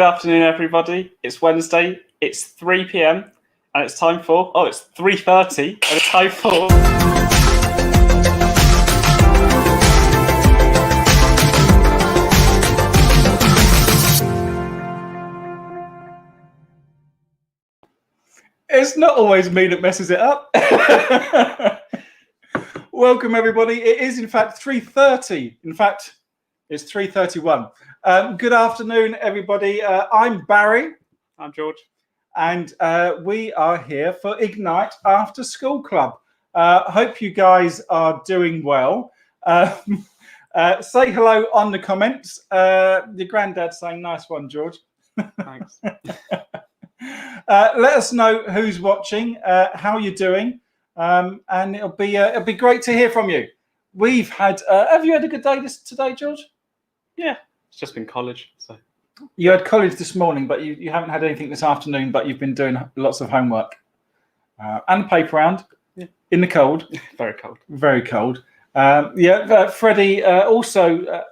Good afternoon, everybody. It's Wednesday. It's 3 p.m. and it's time for. Oh, it's 3:30 and it's time for. It's not always me that messes it up. Welcome, everybody. It is, in fact, 3:30. In fact, it's 3:31. Good afternoon, everybody. I'm Barry. I'm George. And we are here for Ignite After School Club. Hope you guys are doing well. Say hello on the comments. Your granddad's saying, nice one, George. Thanks. Let us know who's watching, how you're doing, and it'll be great to hear from you. We've had. Have you had a good day today, George? Yeah, it's just been college. So you had college this morning, but you haven't had anything this afternoon. But you've been doing lots of homework and paper round in the cold. Very cold. Very cold. Freddie also.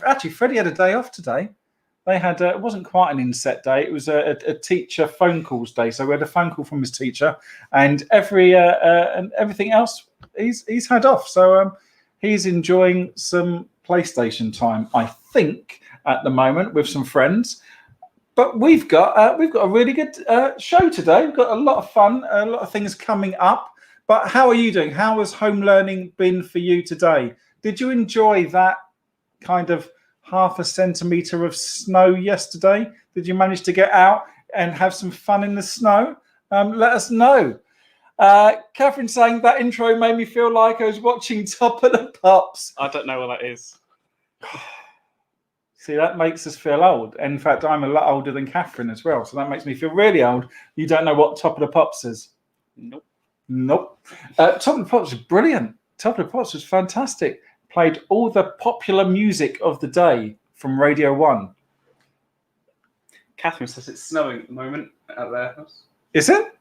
Actually, Freddie had a day off today. They had it wasn't quite an inset day. It was a teacher phone calls day. So we had a phone call from his teacher, and everything else he's had off. So he's enjoying some PlayStation time, I think, at the moment with some friends. But we've got a really good show today. We've got a lot of fun, a lot of things coming up. But how are you doing? How has home learning been for you today? Did you enjoy that kind of half a centimetre of snow yesterday? Did you manage to get out and have some fun in the snow? Let us know. Catherine saying that intro made me feel like I was watching Top of the Pops. I don't know what that is. See, that makes us feel old. In fact, I'm a lot older than Catherine as well, so that makes me feel really old. You don't know what Top of the Pops is? Nope. Top of the Pops is brilliant. Top of the Pops was fantastic. Played all the popular music of the day from Radio 1. Catherine says it's snowing at the moment at their house. Is it?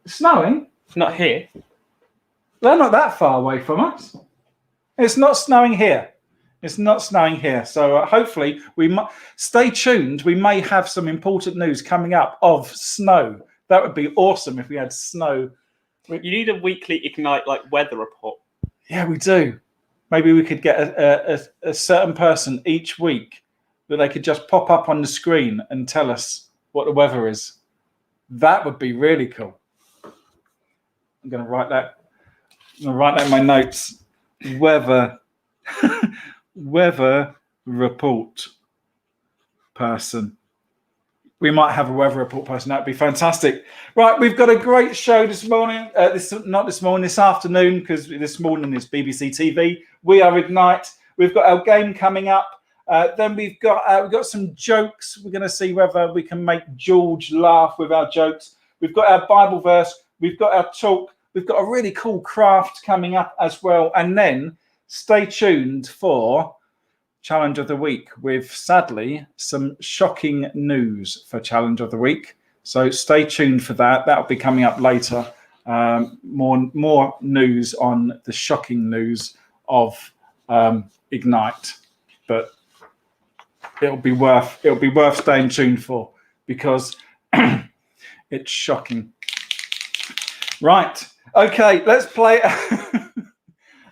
Snowing? Not here. They're not that far away from us. It's not snowing here. It's not snowing here. So hopefully stay tuned. We may have some important news coming up of snow. That would be awesome if we had snow. You need a weekly Ignite weather report. Yeah, we do. Maybe we could get a certain person each week that they could just pop up on the screen and tell us what the weather is. That would be really cool. I'm going to write that. I'm going to write that in my notes. Weather report person. We might have a weather report person. That'd be fantastic. Right, we've got a great show this morning. This afternoon, because this morning is BBC TV. We are Ignite. We've got our game coming up. Then we've got some jokes. We're going to see whether we can make George laugh with our jokes. We've got our Bible verse. We've got our talk. We've got a really cool craft coming up as well. And then stay tuned for Challenge of the Week with, sadly, some shocking news for Challenge of the Week. So stay tuned for that. That'll be coming up later. More news on the shocking news of Ignite. But it'll be worth staying tuned for because it's shocking. Right. Okay, let's play.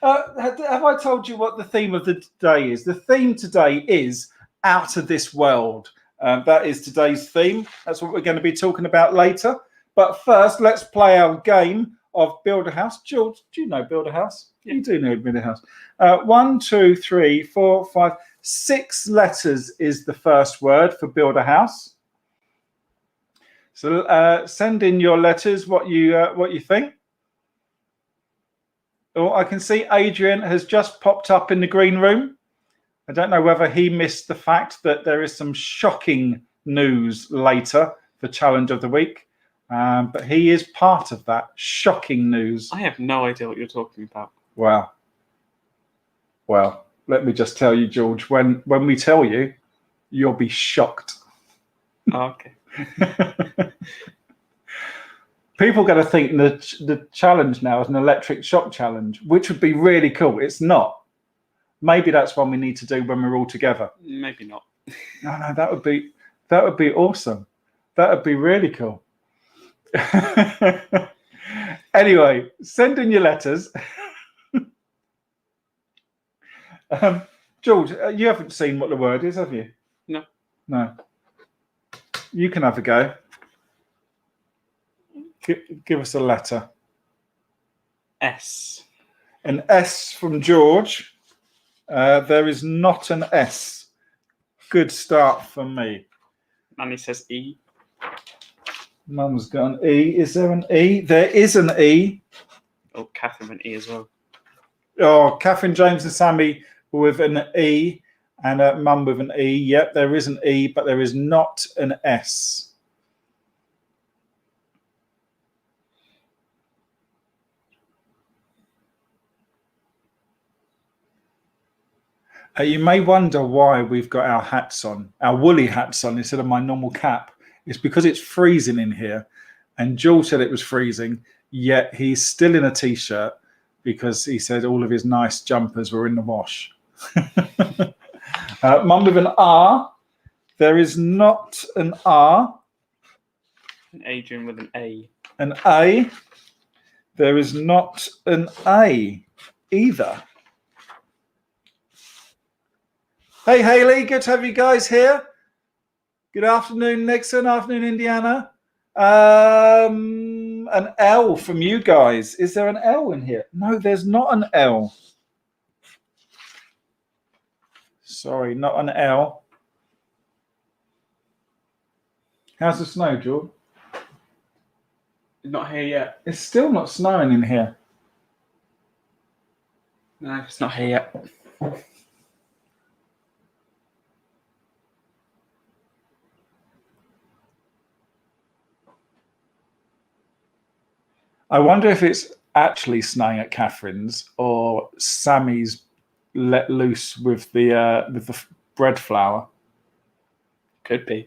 Have I told you what the theme of the day is? The theme today is Out of This World. That is today's theme. That's what we're going to be talking about later. But first, let's play our game of Build a House. George, do you know Build a House? Yeah. You do know Build a House. 1, 2, 3, 4, 5, 6 letters is the first word for Build a House. So send in your letters. What you think? Oh, I can see Adrian has just popped up in the green room. I don't know whether he missed the fact that there is some shocking news later for Challenge of the Week. But he is part of that shocking news. I have no idea what you're talking about. Wow. Well, let me just tell you, George, when we tell you, you'll be shocked. Oh, okay. People are going to think the challenge now is an electric shock challenge, which would be really cool. It's not. Maybe that's one we need to do when we're all together. Maybe not. No, that would be That would be awesome. That would be really cool. Anyway, send in your letters. George, you haven't seen what the word is, have you? No. No. You can have a go. Give us a letter. S. An S from George. There is not an S. Good start for me. Nanny says E. Mum's got an E. Is there an E? There is an E. Oh, Catherine and E as well. Oh, Catherine, James and Sammy with an E and Mum with an E. Yep, there is an E, but there is not an S. You may wonder why we've got our hats on, our woolly hats on instead of my normal cap. It's because it's freezing in here. And Joel said it was freezing, yet he's still in a T-shirt because he said all of his nice jumpers were in the wash. Mum with an R. There is not an R. And Adrian with an A. An A. There is not an A either. Hey, Haley, good to have you guys here. Good afternoon, Nixon. Afternoon, Indiana. An L from you guys. Is there an L in here? No, there's not an L. Sorry, not an L. How's the snow, George? Not here yet. It's still not snowing in here. No, it's not here yet. I wonder if it's actually snowing at Catherine's or Sammy's let loose with the bread flour. Could be.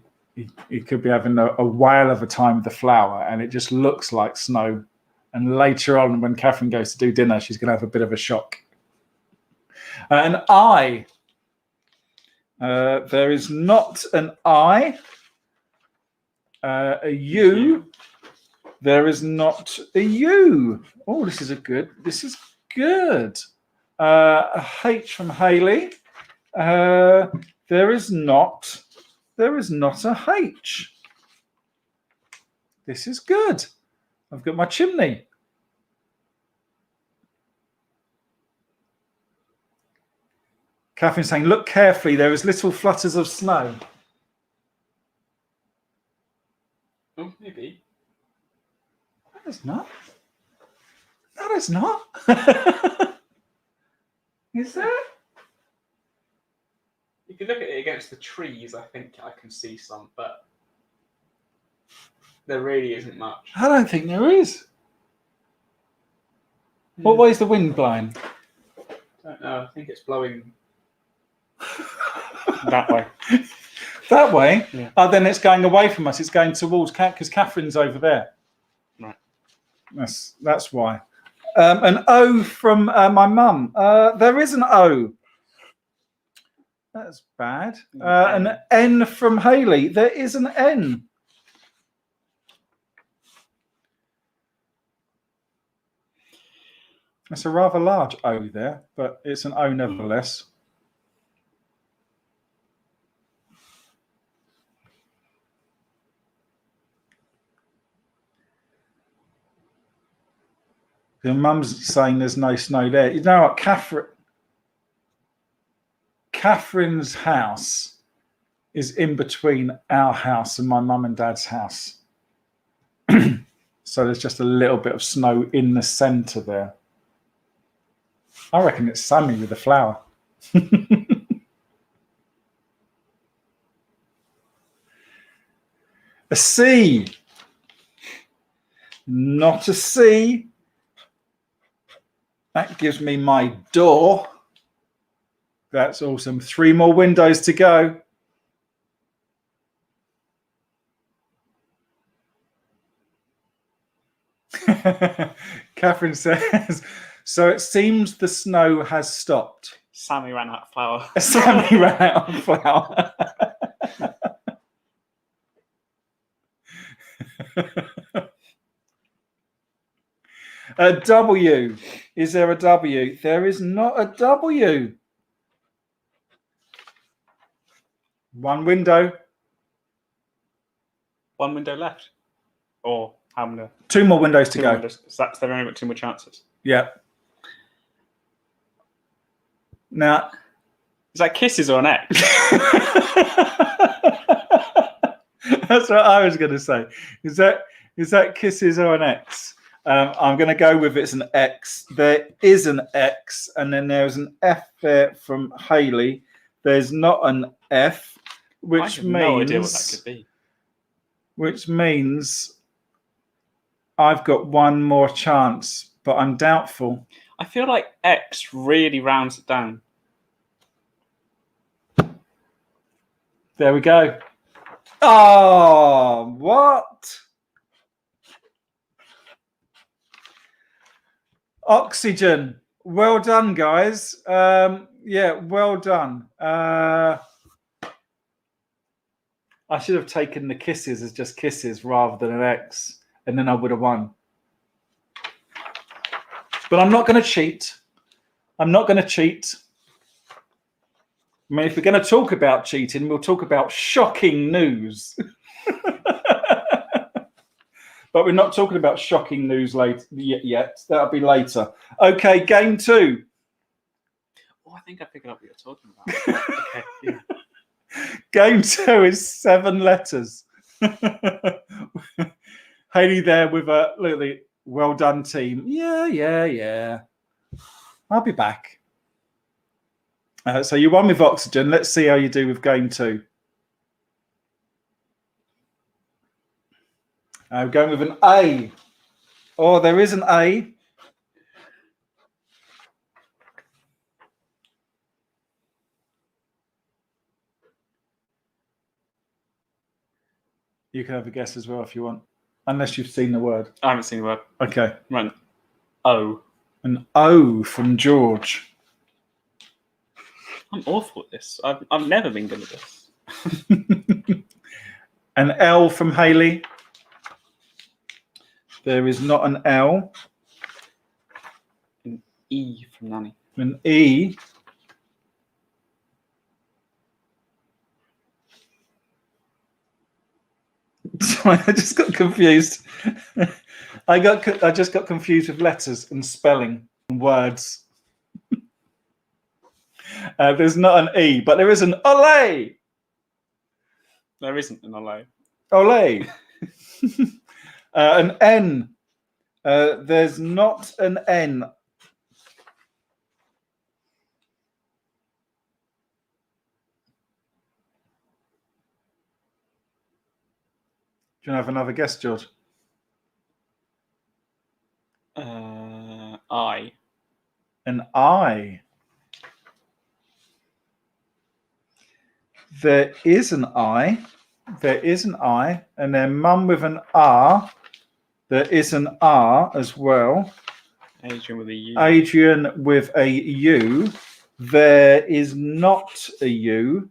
He could be having a whale of a time with the flour, and it just looks like snow. And later on, when Catherine goes to do dinner, she's going to have a bit of a shock. An I. There is not an I. A U. There is not a U. Oh, this is good. A H from Haley. There is not a H. This is good. I've got my chimney. Catherine's saying, look carefully, there is little flutters of snow. Oh, maybe. There's not. No, there's not. Is there? You can look at it against the trees. I think I can see some, but there really isn't much. I don't think there is. What way is the wind blowing? I don't know. I think it's blowing that way. That way? Yeah. Oh, then it's going away from us. It's going towards because Catherine's over there. Right. That's why. An O from my mum. There is an O. That's bad. An N from Haley. There is an N. It's a rather large O there, but it's an O nevertheless. Your mum's saying there's no snow there. You know what, Catherine's house is in between our house and my mum and dad's house. So there's just a little bit of snow in the centre there. I reckon it's Sammy with the flower. A C. Not a C. That gives me my door. That's awesome. 3 more windows to go. Catherine says, so it seems the snow has stopped. Sammy ran out of flour. Sammy ran out of flour. A W. Is there a W? There is not a W. One window. One window left. Or how many? Two more windows to Two go. more windows. So they've only got two more chances. Yeah. Now, Is that kisses or an X? that's what I was going to say. Is that kisses or an X? I'm going to go with it's an X. There is an X, and then there's an F there from Haley. There's not an F, I which have means no idea what that could be. which means I've got one more chance, but I'm doubtful. I feel like X really rounds it down. There we go. Oh, what? Oxygen. Well done, guys. Yeah, well done. I should have taken the kisses as just kisses rather than an X, and then I would have won. But I'm not going to cheat. I'm not going to cheat. I mean, if we're going to talk about cheating, we'll talk about shocking news. But we're not talking about shocking news yet. That'll be later. Okay, game two. Oh, I think I picked up what you're talking about. Okay, yeah. Game two is 7 letters. Haley there with a look at the well done team. Yeah. I'll be back. So you won with Oxygen. Let's see how you do with game two. I'm going with an A. Oh, there is an A. You can have a guess as well if you want, unless you've seen the word. I haven't seen the word. Okay. Right. O. An O from George. I'm awful at this. I've never been good at this. An L from Haley. There is not an L. An E from Nanny. An E. Sorry, I just got confused. I just got confused with letters and spelling and words. There's not an E, but there is an Ole. There isn't an Ole. Ole. An N. There's not an N. Do you have another guess, George? I. An I. There is an I. There is an I. And then mum with an R. There is an R as well. Adrian with a U. Adrian with a U. There is not a U.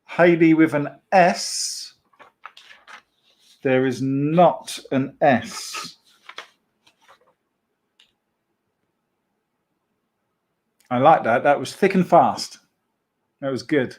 Haley with an S. There is not an S. I like that. That was thick and fast. That was good.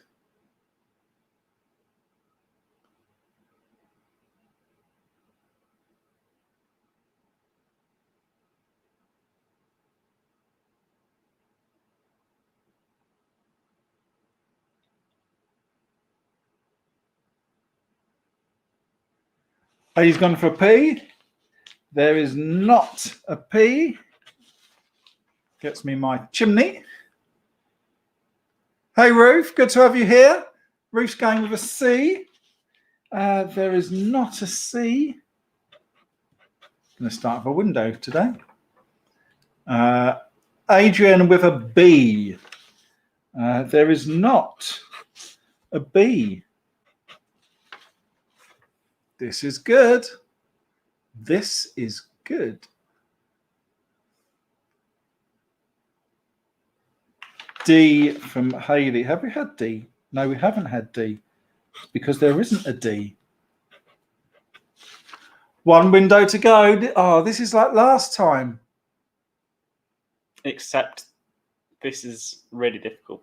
He's gone for a P. There is not a P. Gets me my chimney. Hey, Ruth, good to have you here. Ruth's going with a C. There is not a C. I'm going to start with a window today. Adrian with a B. There is not a B. This is good. This is good. D from Haley. Have we had D? No, we haven't had D. because there isn't a D. One window to go. Oh, this is like last time. Except this is really difficult.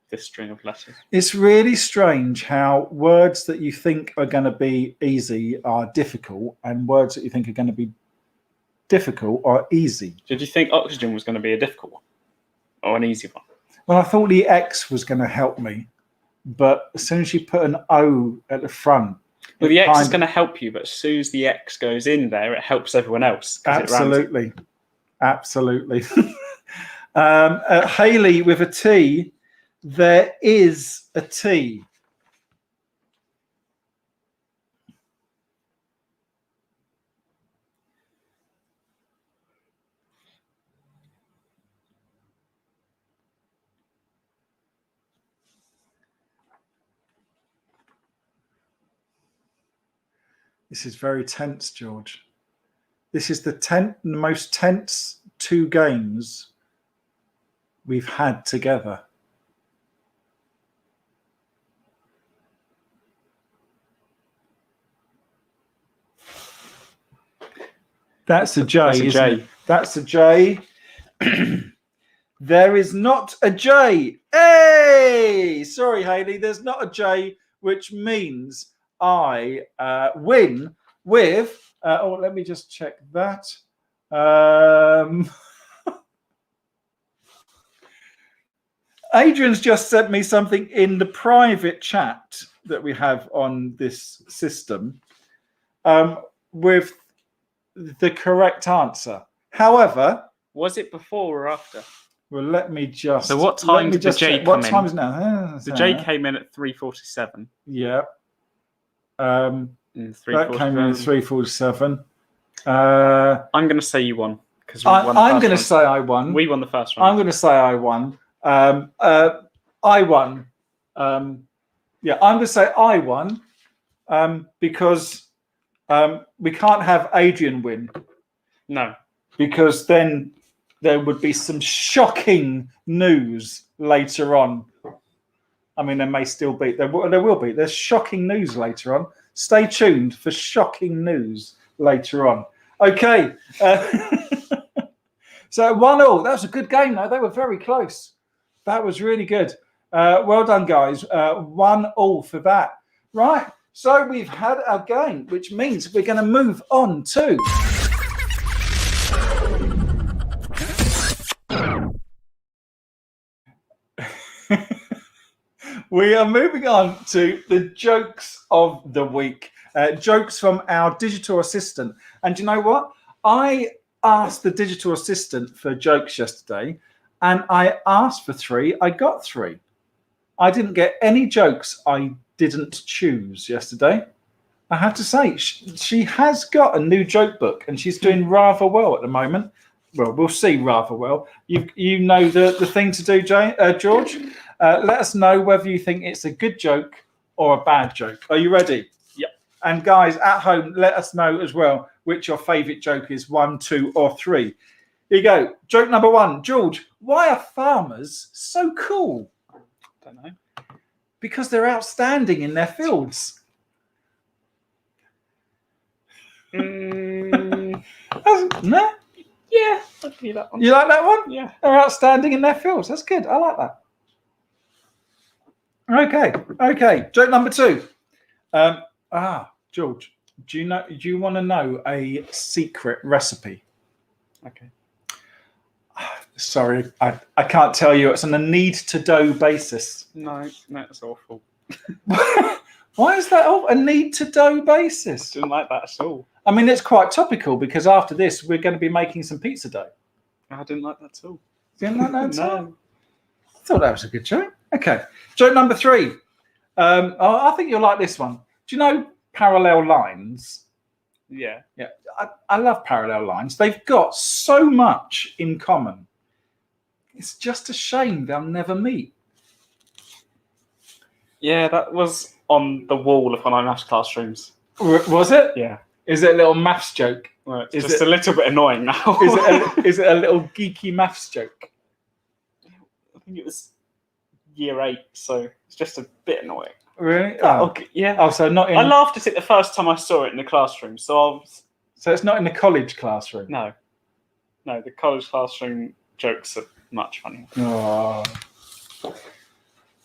This string of letters. It's really strange how words that you think are going to be easy are difficult, and words that you think are going to be difficult are easy. Did you think oxygen was going to be a difficult one or an easy one? Well, I thought the X was going to help me, but as soon as you put an O at the front, Well, the X is going to help you, but as soon as the X goes in there, it helps everyone else. Absolutely. Absolutely. Haley with a T. There is a T. This is very tense, George. This is the most tense 2 games we've had together. That's a J. That's a J. Isn't it? That's a J. There is not a J. Hey! Sorry, Haley. There's not a J, which means I win with. Let me just check that. Adrian's just sent me something in the private chat that we have on this system with the correct answer. However, was it before or after? Well, let me just. So what time did the J come in? What time is now? The J came in at 3:47. Yeah. That came in at 3:47. I'm going to say you won because I'm going to say I won. We won the first one. I'm going to say I won. I won. Yeah, I'm going to say I won because we can't have Adrian win. No. Because then there would be some shocking news later on. I mean, there may still be. There will be. There's shocking news later on. Stay tuned for shocking news later on. Okay. So 1-1. That was a good game, though. They were very close. That was really good. Well done, guys. 1-1 for that. Right. So we've had our game, which means we're going to move on to... We are moving on to the jokes of the week. Jokes from our digital assistant. And you know what? I asked the digital assistant for jokes yesterday, and I asked for 3. I got 3. I didn't get any jokes I didn't choose yesterday. I have to say, she has got a new joke book, and she's doing rather well at the moment. Well, we'll see rather well. You know the thing to do, George? Let us know whether you think it's a good joke or a bad joke. Are you ready? Yep. And guys at home, let us know as well which your favourite joke is, 1, 2, or 3. Here you go. Joke number 1. George, why are farmers so cool? Don't know. Because they're outstanding in their fields. No? Yeah, I'll give you that one. You like that one? Yeah. They're outstanding in their fields. That's good. I like that. Okay. Joke number 2. George, do you want to know a secret recipe? Okay. Sorry, I can't tell you. It's on a need-to-dough basis. No, that's awful. Why is that a need-to-dough basis? Didn't like that at all. I mean, it's quite topical because after this, we're going to be making some pizza dough. I didn't like that at all. Didn't like that at all? No. I thought that was a good joke. Okay. Joke number 3. I think you'll like this one. Do you know parallel lines? Yeah. Yeah. I love parallel lines. They've got so much in common. It's just a shame they'll never meet. Yeah, that was on the wall of one of my maths classrooms. Was it? Yeah. Is it a little maths joke? Well, it's just a little bit annoying now. Is it a little geeky maths joke? I think it was year 8, so it's just a bit annoying. Really? Okay, yeah. Oh, so not in. I laughed at it the first time I saw it in the classroom, so I was... So it's not in the college classroom. No, the college classroom jokes are much funnier. Oh.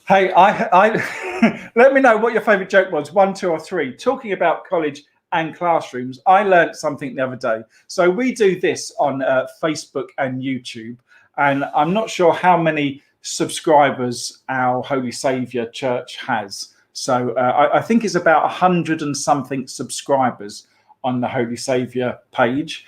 Hey, I let me know what your favourite joke was, 1, 2, or 3. Talking about college and classrooms, I learned something the other day. So we do this on Facebook and YouTube, and I'm not sure how many subscribers our Holy Saviour Church has. So I think it's about 100 and something subscribers on the Holy Saviour page.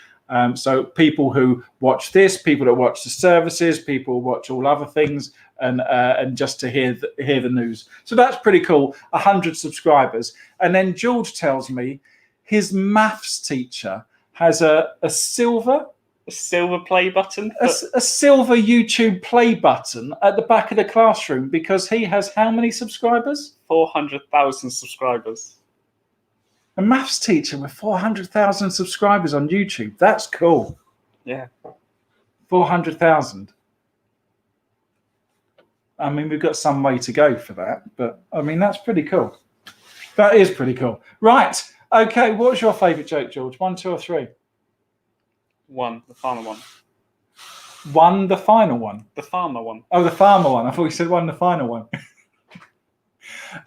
So people who watch this, people that watch the services, people who watch all other things, and just to hear the news. So that's pretty cool. 100 subscribers, and then George tells me his maths teacher has a silver play button, a silver YouTube play button at the back of the classroom because he has how many subscribers? 400,000 subscribers. A maths teacher with 400,000 subscribers on YouTube. That's cool. Yeah. 400,000. I mean, we've got some way to go for that, but I mean, that's pretty cool. That is pretty cool. Right. Okay. What's your favourite joke, George? 1, 2, or 3? 1, the farmer one. 1, the final one. The farmer one. Oh, the farmer one. I thought you said 1, the final one.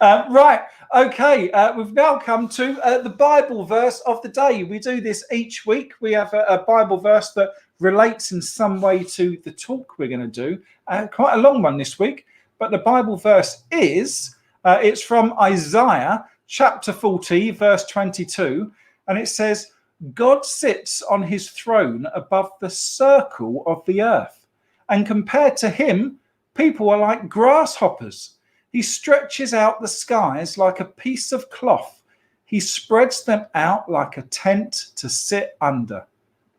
Right. Okay. We've now come to the Bible verse of the day. We do this each week. We have a Bible verse that relates in some way to the talk we're going to do. Quite a long one this week, but the Bible verse is, it's from Isaiah chapter 40, verse 22, and it says, God sits on his throne above the circle of the earth, and compared to him, people are like grasshoppers. He stretches out the skies like a piece of cloth. He spreads them out like a tent to sit under.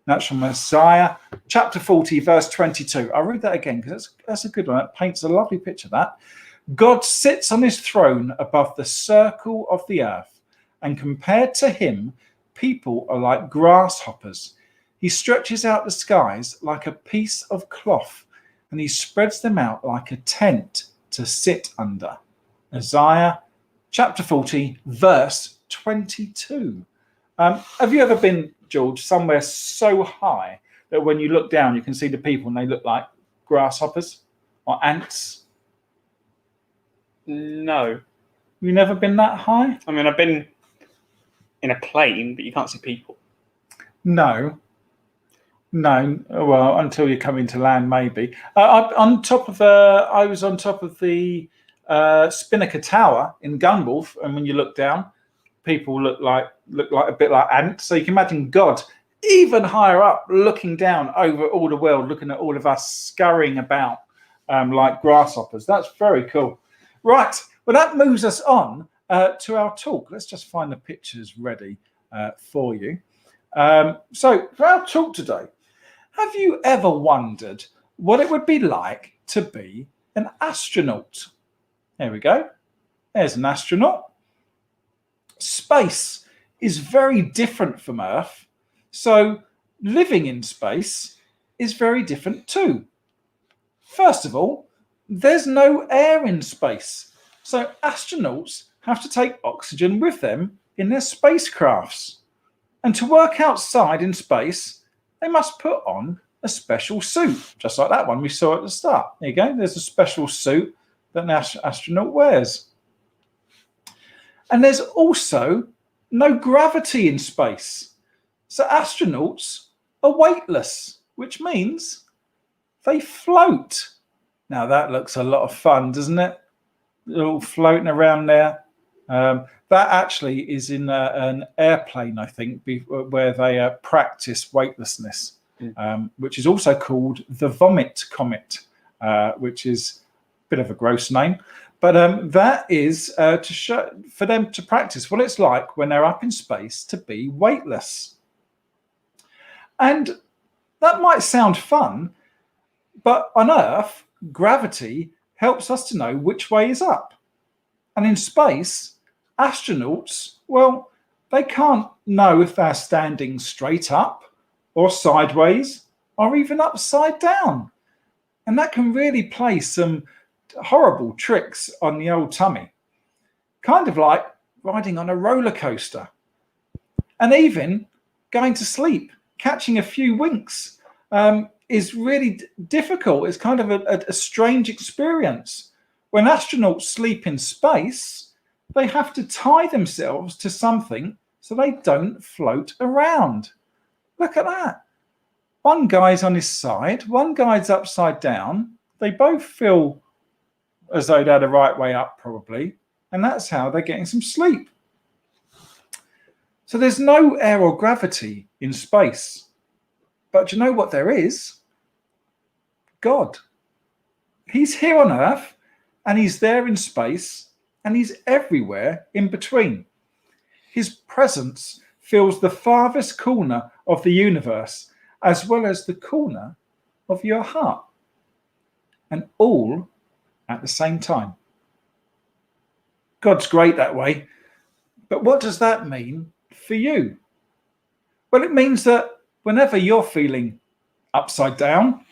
That's from Isaiah chapter 40, verse 22. I'll read that again because that's a good one. It paints a lovely picture of that. God sits on his throne above the circle of the earth, and compared to him, people are like grasshoppers. He stretches out the skies like a piece of cloth, and he spreads them out like a tent to sit under. Isaiah chapter 40, verse 22. Have you ever been, George, somewhere so high that when you look down, you can see the people and they look like grasshoppers or ants? No. You never been that high? I mean, I've been in a plane, but you can't see people. No. Well, until you come into land, maybe. I was on top of the Spinnaker Tower in Gunwolf, and when you look down, people look like a bit like ants. So you can imagine God even higher up, looking down over all the world, looking at all of us scurrying about like grasshoppers. That's very cool. Right. Well, that moves us on to our talk. Let's just find the pictures ready for you. So for our talk today, have you ever wondered what it would be like to be an astronaut? There we go. There's an astronaut. Space is very different from Earth, so living in space is very different too. First of all, there's no air in space, so astronauts have to take oxygen with them in their spacecrafts. And to work outside in space, they must put on a special suit, just like that one we saw at the start. There you go. There's a special suit that an astronaut wears. And there's also no gravity in space. So astronauts are weightless, which means they float. Now that looks a lot of fun, doesn't it? They're all floating around there. That actually is in an airplane, I think, where they practice weightlessness, which is also called the Vomit Comet, which is a bit of a gross name. But that is to show for them to practice what it's like when they're up in space to be weightless. And that might sound fun, but on Earth, gravity helps us to know which way is up. And in space, astronauts, well, they can't know if they're standing straight up or sideways or even upside down. And that can really play some horrible tricks on the old tummy, kind of like riding on a roller coaster, and even going to sleep, catching a few winks is really difficult. It's kind of a strange experience. When astronauts sleep in space, they have to tie themselves to something so they don't float around. Look at that. One guy's on his side, one guy's upside down. They both feel as though they're the right way up, probably, and that's how they're getting some sleep. So there's no air or gravity in space. But you know what there is? God. He's here on Earth, and he's there in space, and he's everywhere in between. His presence fills the farthest corner of the universe, as well as the corner of your heart, and all at the same time. God's great that way. But what does that mean for you? Well, it means that whenever you're feeling upside down,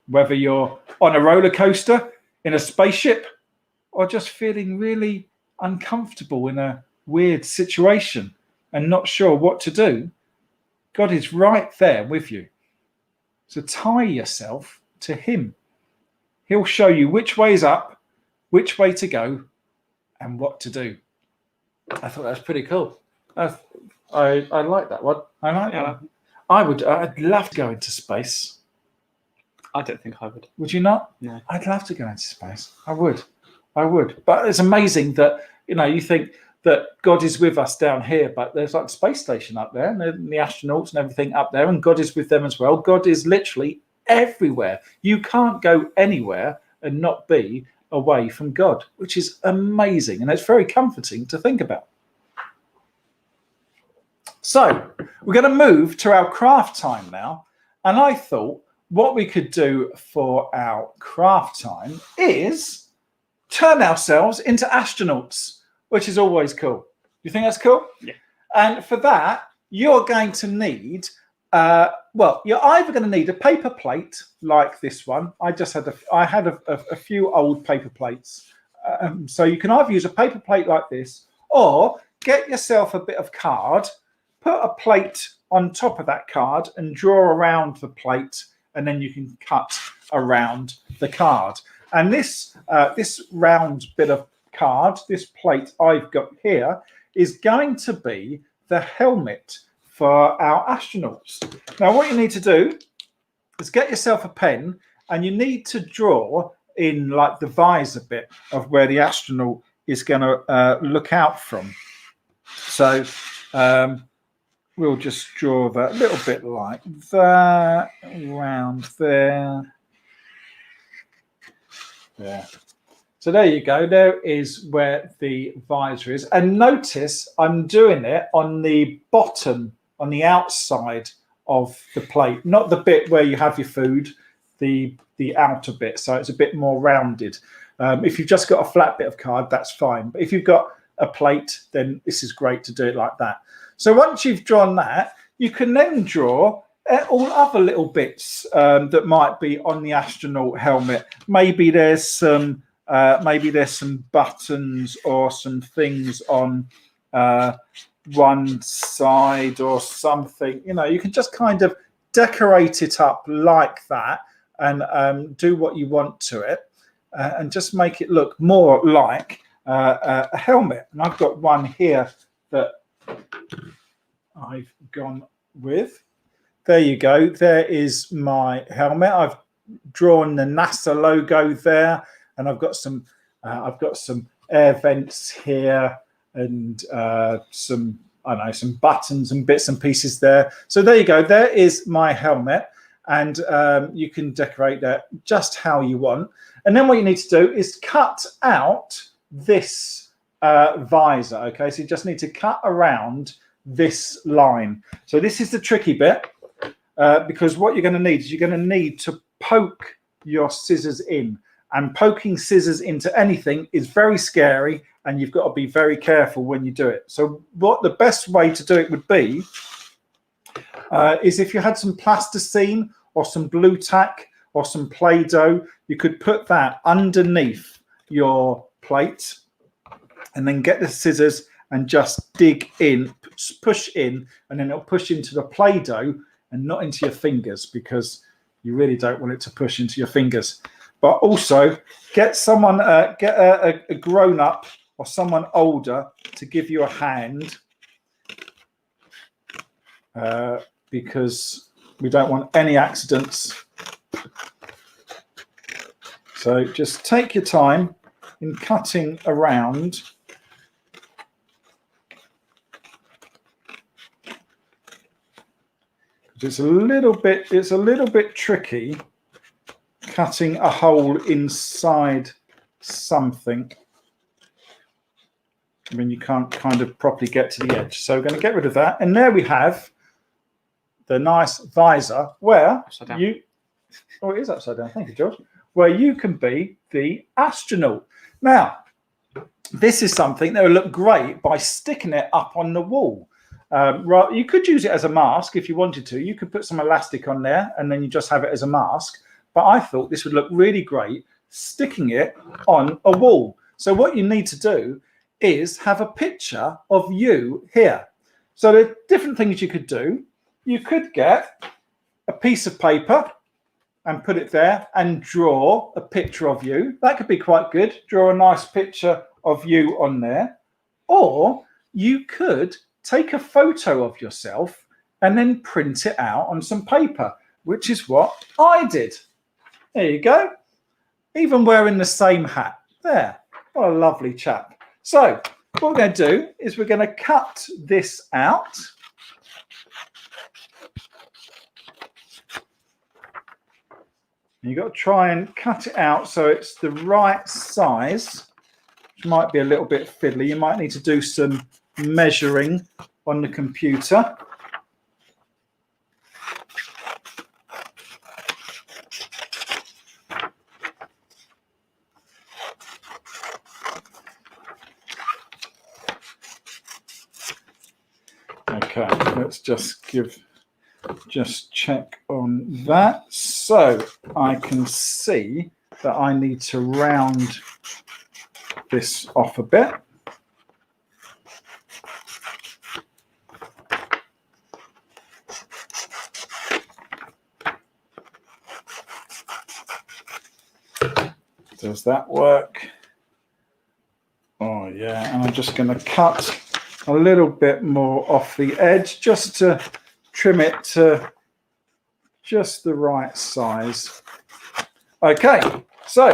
whether you're on a roller coaster, in a spaceship, or just feeling really uncomfortable in a weird situation and not sure what to do, God is right there with you. So tie yourself to him. He'll show you which way is up, which way to go, and what to do. I thought that was pretty cool. I like that one. I like that. I'd love to go into space. I don't think I would. Would you not? No. I'd love to go into space. I would. But it's amazing that, you think that God is with us down here, but there's like a space station up there, and the astronauts and everything up there, and God is with them as well. God is literally everywhere. You can't go anywhere and not be away from God, which is amazing, and it's very comforting to think about. So we're going to move to our craft time now, and I thought what we could do for our craft time is turn ourselves into astronauts, which is always cool. You think that's cool? Yeah. And for that, you're going to need, you're either going to need a paper plate like this one. I had a few old paper plates. So you can either use a paper plate like this, or get yourself a bit of card, put a plate on top of that card and draw around the plate, and then you can cut around the card. And this round bit of card, this plate I've got here, is going to be the helmet for our astronauts. Now, what you need to do is get yourself a pen, and you need to draw in like the visor bit of where the astronaut is going to look out from. So we'll just draw that a little bit like that, around there. There. So there you go. There is where the visor is. And notice I'm doing it on the bottom, on the outside of the plate, not the bit where you have your food, the outer bit. So it's a bit more rounded. If you've just got a flat bit of card, that's fine. But if you've got a plate, then this is great to do it like that. So once you've drawn that, you can then draw all other little bits that might be on the astronaut helmet. Maybe there's some buttons or some things on one side or something. You can just kind of decorate it up like that and do what you want to it and just make it look more like a helmet. And I've got one here that I've gone with. There you go. There is my helmet. I've drawn the NASA logo there, and I've got some air vents here and some buttons and bits and pieces there. So there you go. There is my helmet, and you can decorate that just how you want. And then what you need to do is cut out this visor. Okay, so you just need to cut around this line. So this is the tricky bit. Because what you're going to need is you're going to need to poke your scissors in, and poking scissors into anything is very scary, and you've got to be very careful when you do it. So what the best way to do it would be is if you had some plasticine or some blue tack or some Play-Doh, you could put that underneath your plate, and then get the scissors and just dig in, push in, and then it'll push into the Play-Doh and not into your fingers, because you really don't want it to push into your fingers. But also get someone, get a grown-up or someone older to give you a hand, because we don't want any accidents. So just take your time in cutting around. It's a little bit tricky cutting a hole inside something. I mean, you can't kind of properly get to the edge. So we're going to get rid of that. And there we have the nice visor where you, oh, it is upside down. Thank you, George. Where you can be the astronaut. Now, this is something that will look great by sticking it up on the wall. Right, you could use it as a mask if you wanted to. You could put some elastic on there and then you just have it as a mask. But I thought this would look really great sticking it on a wall. So what you need to do is have a picture of you here. So there are different things you could do. You could get a piece of paper and put it there and draw a picture of you. That could be quite good. Draw a nice picture of you on there. Or you could take a photo of yourself and then print it out on some paper, which is what I did. There you go. Even wearing the same hat. There. What a lovely chap. So what we're going to do is we're going to cut this out. You've got to try and cut it out so it's the right size, which might be a little bit fiddly. You might need to do some measuring on the computer. Okay, let's just check on that. So I can see that I need to round this off a bit. Does that work? Oh yeah, and I'm just going to cut a little bit more off the edge just to trim it to just the right size. Okay, so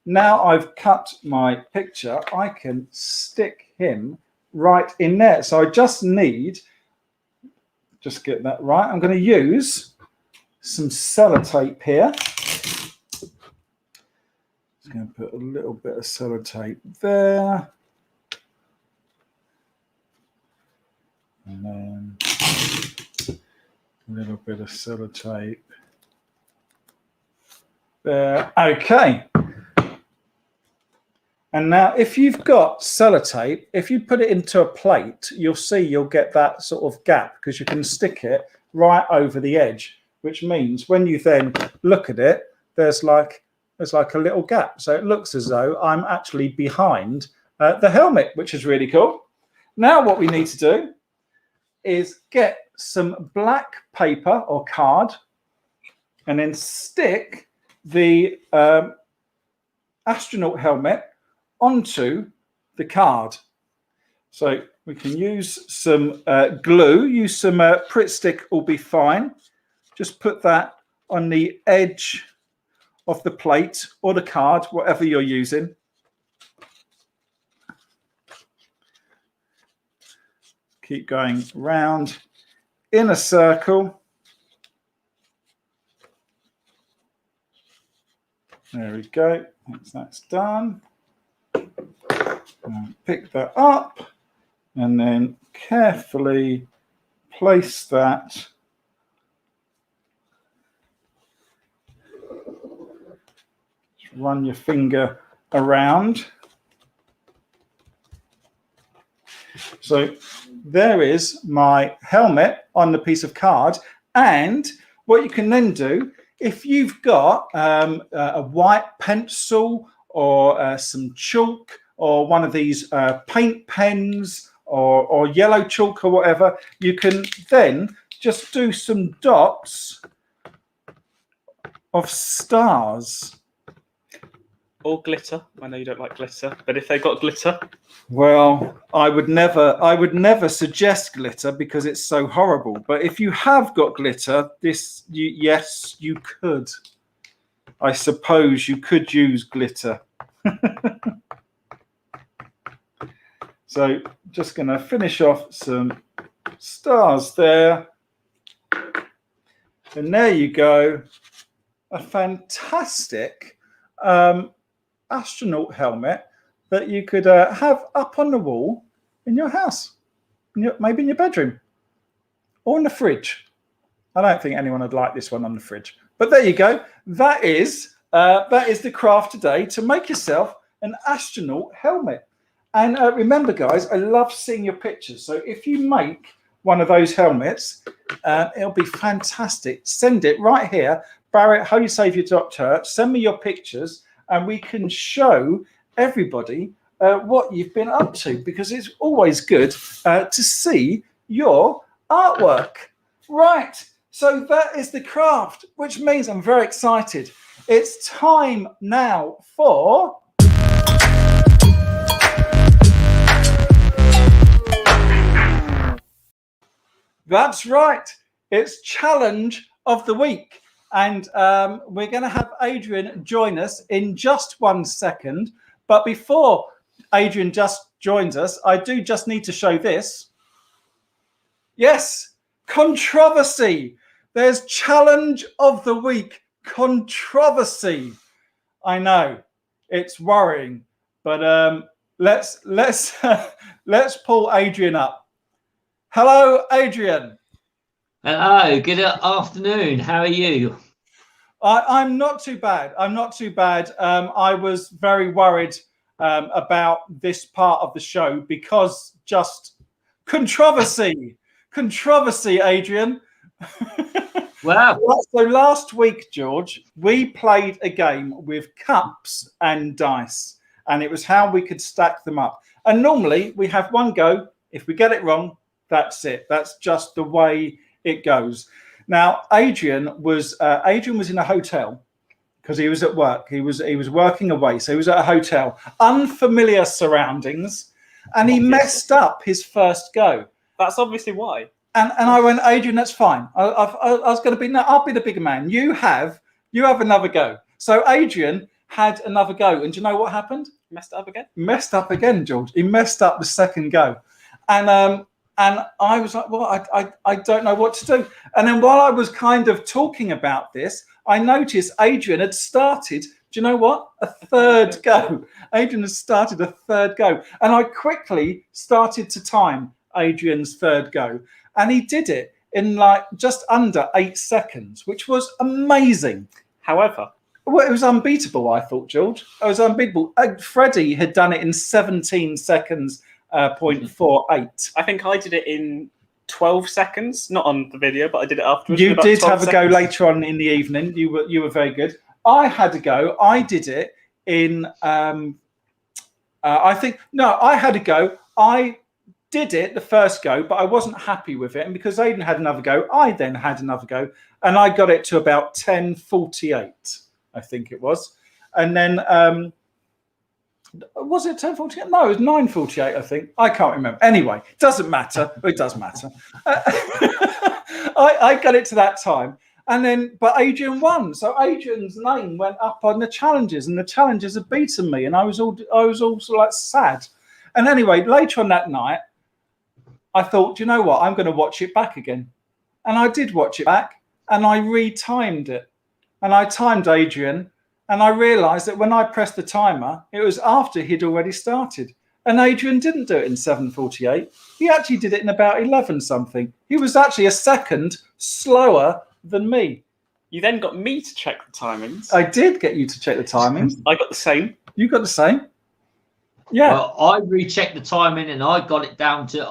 now I've cut my picture, I can stick him right in there. So I just need, just get that right. I'm going to use some sellotape here. Just going to put a little bit of sellotape there. And then a little bit of sellotape there. Okay. And now if you've got sellotape, if you put it into a plate, you'll see you'll get that sort of gap because you can stick it right over the edge, which means when you then look at it, there's like a little gap. So it looks as though I'm actually behind the helmet, which is really cool. Now what we need to do is get some black paper or card and then stick the astronaut helmet onto the card. So we can use some glue, use some Pritt stick will be fine. Just put that on the edge of the plate or the card, whatever you're using. Keep going round in a circle. There we go. Once that's done, pick that up and then carefully place that just run your finger around. So there is my helmet on the piece of card. And what you can then do, if you've got a white pencil or some chalk or one of these paint pens or yellow chalk or whatever, you can then just do some dots of stars. Or glitter. I know you don't like glitter, but if they've got glitter, Well, I would never suggest glitter because it's so horrible. But if you have got glitter, yes, you could. I suppose you could use glitter. So just going to finish off some stars there. And there you go. A fantastic astronaut helmet that you could have up on the wall in your house, maybe in your bedroom or in the fridge. I don't think anyone would like this one on the fridge. But there you go. That is the craft today, to make yourself an astronaut helmet. And remember, guys, I love seeing your pictures. So if you make one of those helmets, it'll be fantastic. Send it right here. Barrett, HolySaviour.church. Send me your pictures and we can show everybody what you've been up to, because it's always good to see your artwork. Right. So that is the craft, which means I'm very excited. It's time now for... That's right. It's Challenge of the Week. And we're going to have Adrian join us in just 1 second. But before Adrian just joins us, I do just need to show this. Yes, controversy. There's Challenge of the Week. Controversy. I know it's worrying, but let's pull Adrian up. Hello, Adrian. Hello, good afternoon. How are you? I'm not too bad. I'm not too bad. I was very worried about this part of the show because just controversy, Adrian. Wow. So last week, George, we played a game with cups and dice, and it was how we could stack them up. And normally we have one go. If we get it wrong, that's it. That's just the way it goes. Now, Adrian was in a hotel because he was at work. He was working away, so he was at a hotel, unfamiliar surroundings, and he messed up his first go. that's obviously why. And I went, Adrian, that's fine. I was going to be, no, I'll be the bigger man. You have another go. So Adrian had another go, and do you know what happened? Messed it up again. Messed up again, George. He messed up the second go, and I was like, well, I don't know what to do. And then while I was kind of talking about this, I noticed Adrian had started. Do you know what? A third go. Adrian has started a third go, and I quickly started to time Adrian's third go. And he did it in like just under 8 seconds, which was amazing. However, Well, it was unbeatable, I thought, George. It was unbeatable. Freddie had done it in 17 seconds, 0.48. I think I did it in 12 seconds, not on the video, but I did it afterwards. You in about did 12 have a seconds. go later on in the evening. You were very good. I had a go. I did it in, I had a go. I did it the first go, but I wasn't happy with it. And because Aidan had another go, I then had another go. And I got it to about 10:48, I think it was. And then, was it 10:48? No, it was 9:48, I think. I can't remember. Anyway, it doesn't matter. It does matter. I got it to that time. And then, but Adrian won. So Adrian's name went up on the challenges, and the challenges had beaten me. And I was also like sad. And anyway, later on that night, I thought, you know what? I'm going to watch it back again. And I did watch it back, and I retimed it. And I timed Adrian, and I realized that when I pressed the timer, it was after he'd already started. And Adrian didn't do it in 7:48. He actually did it in about 11 something. He was actually a second slower than me. You then got me to check the timings. I did get you to check the timings. I got the same. You got the same? Yeah. Well, I rechecked the timing and I got it down to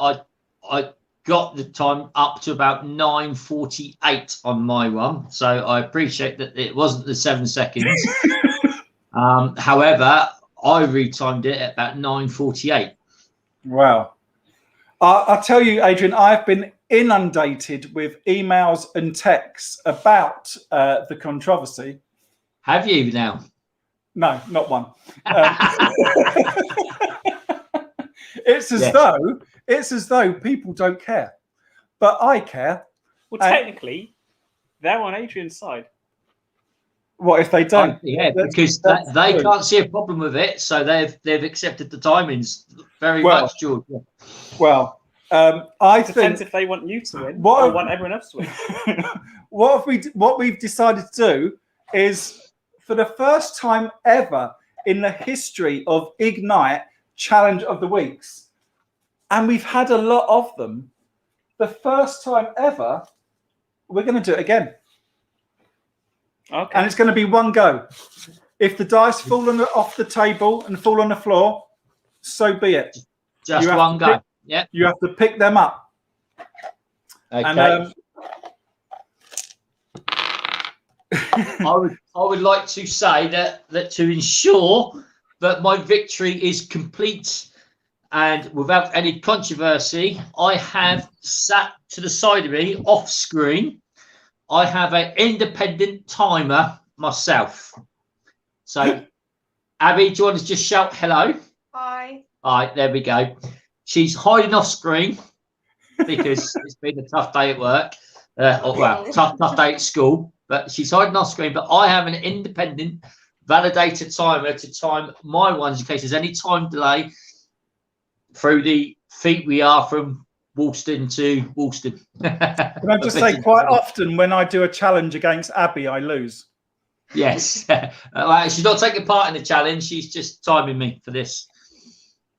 I got the time up to about 9:48 on my one. So I appreciate that it wasn't the 7 seconds. However, I retimed it at about 9:48. Wow. I'll tell you, Adrian, I've been inundated with emails and texts about the controversy. Have you now? No, not one. It's as though people don't care, but I care. Well, technically, they're on Adrian's side. What if they don't? Yeah, because they can't see a problem with it, so they've accepted the timings very much, George. Yeah. Well, I Depends think if they want you to win what or want everyone else to win. what we've decided to do is, for the first time ever in the history of Ignite Challenge of the Weeks, and we've had a lot of them, the first time ever, we're going to do it again. Okay. And it's going to be one go. If the dice fall off the table and fall on the floor, so be it. Just one go. Yeah. You have to pick them up. Okay. And, I would like to say that to ensure that my victory is complete and without any controversy, I have sat to the side of me off screen. I have an independent timer myself. So, Abby, do you want to just shout hello? Hi. All right, there we go. She's hiding off screen because it's been a tough day at work. Tough day at school. But she's hiding off screen. But I have an independent validated timer to time my ones in case there's any time delay through the feet we are from Woolston to Woolston. Can I just say, quite often when I do a challenge against Abby, I lose. Yes. She's not taking part in the challenge. She's just timing me for this.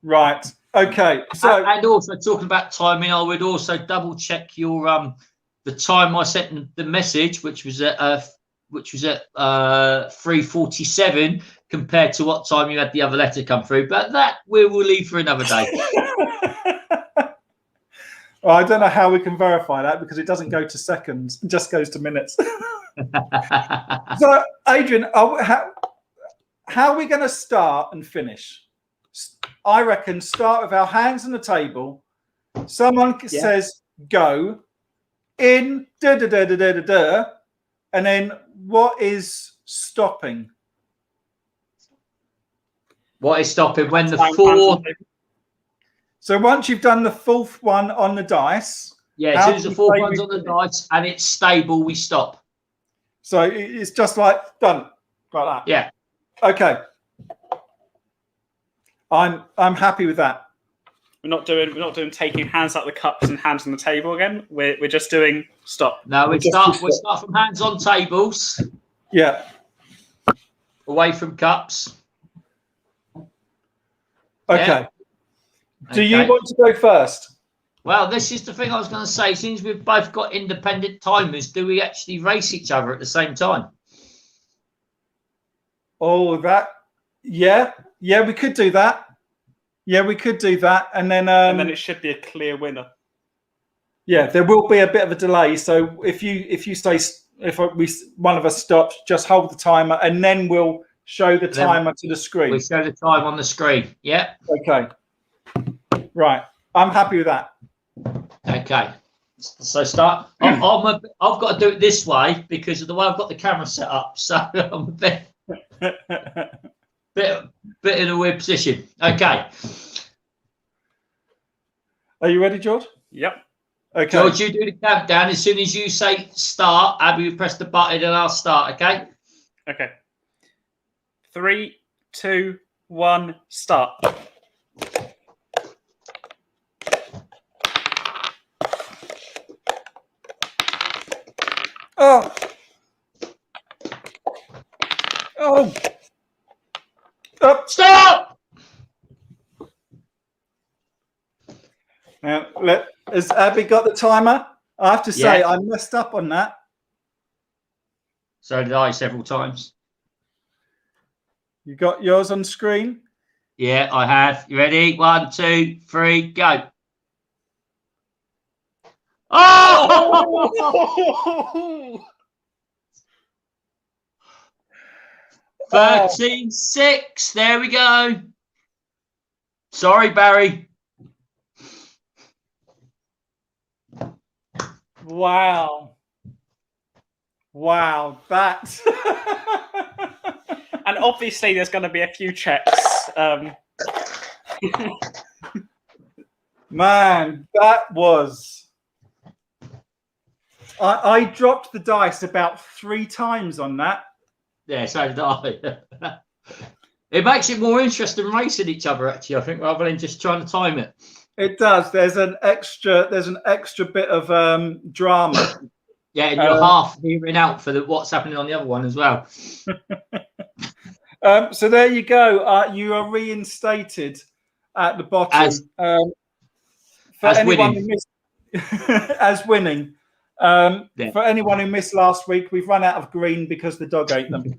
Right. Okay. So, and also talking about timing, I would also double check your the time I sent the message, which was at 3:47 compared to what time you had the other letter come through. But that we will leave for another day. Well, I don't know how we can verify that because it doesn't go to seconds; it just goes to minutes. So, Adrian, how are we going to start and finish? I reckon start with our hands on the table. Someone says go in, and then what is stopping? What is stopping when the four? So once you've done the fourth one on the dice, as soon as the fourth one's on the dice and it's stable, we stop. So it's just like done, like that. Yeah. Okay. I'm happy with that. We're not doing taking hands out the cups and hands on the table again. We're just doing stop. No, we start from hands on tables. Yeah. Away from cups. Okay. Yeah. Do you want to go first? Well, this is the thing I was going to say. Since we've both got independent timers, do we actually race each other at the same time? Oh, that. Yeah, we could do that. Yeah, we could do that, and then it should be a clear winner. Yeah, there will be a bit of a delay. So if one of us stops, just hold the timer, and then we'll show the timer to the screen. We show the time on the screen. Yeah. Okay. Right. I'm happy with that. Okay. So start. I've got to do it this way because of the way I've got the camera set up. So I'm a bit in a weird position. Okay. Are you ready, George? Yep. Okay. George, you do the countdown. As soon as you say start, Abby will press the button and I'll start. Okay. Okay. 3, 2, 1, start. Oh. Up. Stop. Now, has Abby got the timer? I have to say, I messed up on that. So did I several times. You got yours on screen? Yeah, I have. You ready? 1, 2, 3, go. Oh! 13-6. There we go. Sorry, Barry. Wow. Wow, that. And obviously, there's going to be a few checks. Man, that was. I dropped the dice about 3 times on that. Yeah, so did I. It makes it more interesting racing each other, actually, I think, rather than just trying to time it. It does. There's an extra bit of drama. Yeah, and you're half hearing out for what's happening on the other one as well. So there you go. You are reinstated at the bottom as winning. Who missed, as winning. For anyone who missed last week, we've run out of green because the dog ate them.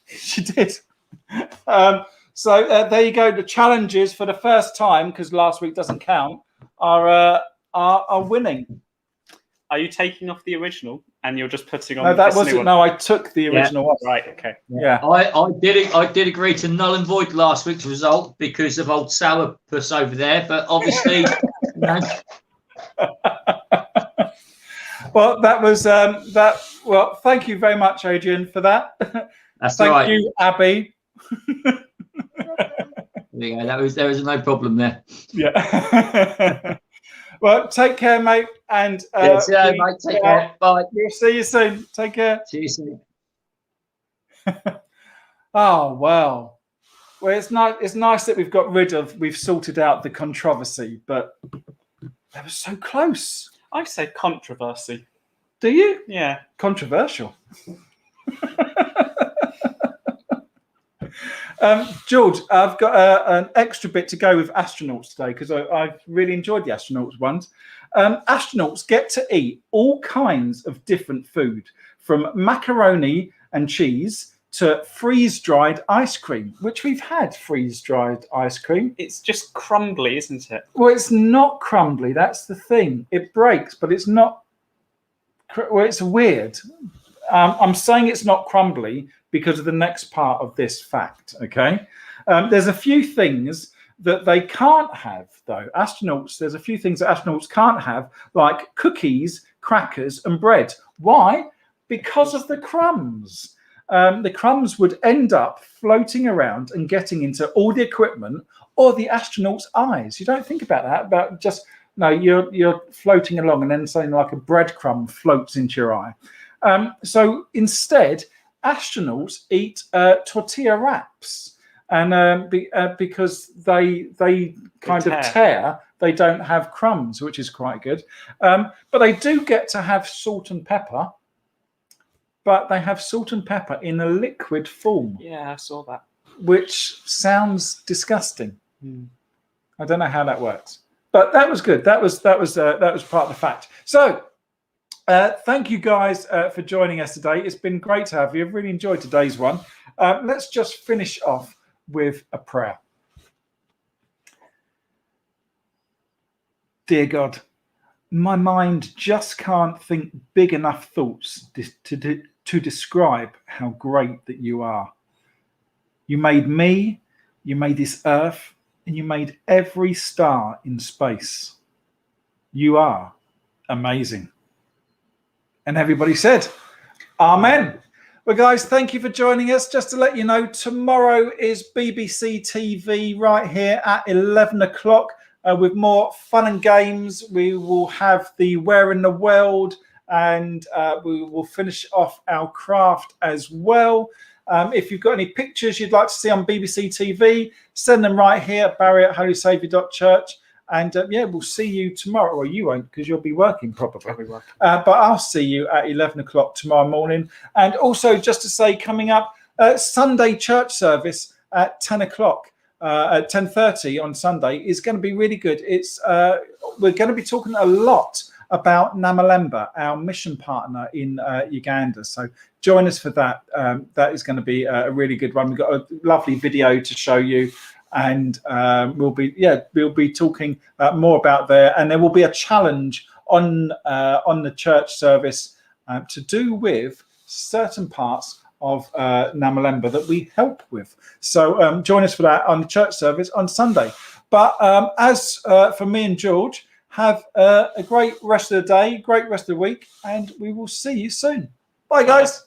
She did. So there you go. The challenges for the first time, because last week doesn't count, are winning. Are you taking off the original and you're just putting on? No, that this new wasn't. one? No, I took the original off. Right. Okay. Yeah. I did agree to null and void last week's result because of old sourpuss over there, but obviously. Well, that was that. Well, thank you very much, Adrian, for that. That's thank right. you, Abby. There you go. There was no problem there. Yeah. Well, take care, mate. And mate. Take care. Bye. We'll see you soon. Take care. See you soon. Oh well. Well, it's nice that we've sorted out the controversy, but that was so close. I say controversy. Do you? Yeah. Controversial. George, I've got an extra bit to go with astronauts today because I've really enjoyed the astronauts ones. Astronauts get to eat all kinds of different food, from macaroni and cheese to freeze-dried ice cream, which we've had freeze-dried ice cream. It's just crumbly, isn't it? Well, it's not crumbly. That's the thing. It breaks, but it's not. Well, it's weird. I'm saying it's not crumbly because of the next part of this fact, okay? There's a few things that they can't have, though. There's a few things that astronauts can't have, like cookies, crackers, and bread. Why? Because of the crumbs. The crumbs would end up floating around and getting into all the equipment or the astronauts' eyes. You don't think about that, about just, no, you're floating along and then something like a breadcrumb floats into your eye. So instead, astronauts eat tortilla wraps, and because they kind of tear, they don't have crumbs, which is quite good. But they do get to have salt and pepper, but they have salt and pepper in a liquid form. Yeah, I saw that. Which sounds disgusting. I don't know how that works, but that was good. That was part of the fact. So. Thank you guys for joining us today. It's been great to have you. I've really enjoyed today's one. Let's just finish off with a prayer. Dear God, my mind just can't think big enough thoughts to describe how great that you are. You made me, you made this earth, and you made every star in space. You are amazing. And everybody said, Amen. Well, guys, thank you for joining us. Just to let you know, tomorrow is BBC TV right here at 11 o'clock with more fun and games. We will have the Where in the World, and we will finish off our craft as well. If you've got any pictures you'd like to see on BBC TV, send them right here at barry@holysaviour.church. And we'll see you tomorrow. Well, you won't because you'll be working probably. But I'll see you at 11 o'clock tomorrow morning. And also, just to say, coming up, Sunday church service at 10 o'clock, at 10:30 on Sunday is going to be really good. It's we're going to be talking a lot about Namalemba, our mission partner in Uganda. So join us for that. That is going to be a really good one. We've got a lovely video to show you. And we'll be talking more about there, and there will be a challenge on the church service to do with certain parts of Namalemba that we help with. So join us for that on the church service on Sunday. But as for me and George, have a great rest of the day, great rest of the week, and we will see you soon. Bye, guys.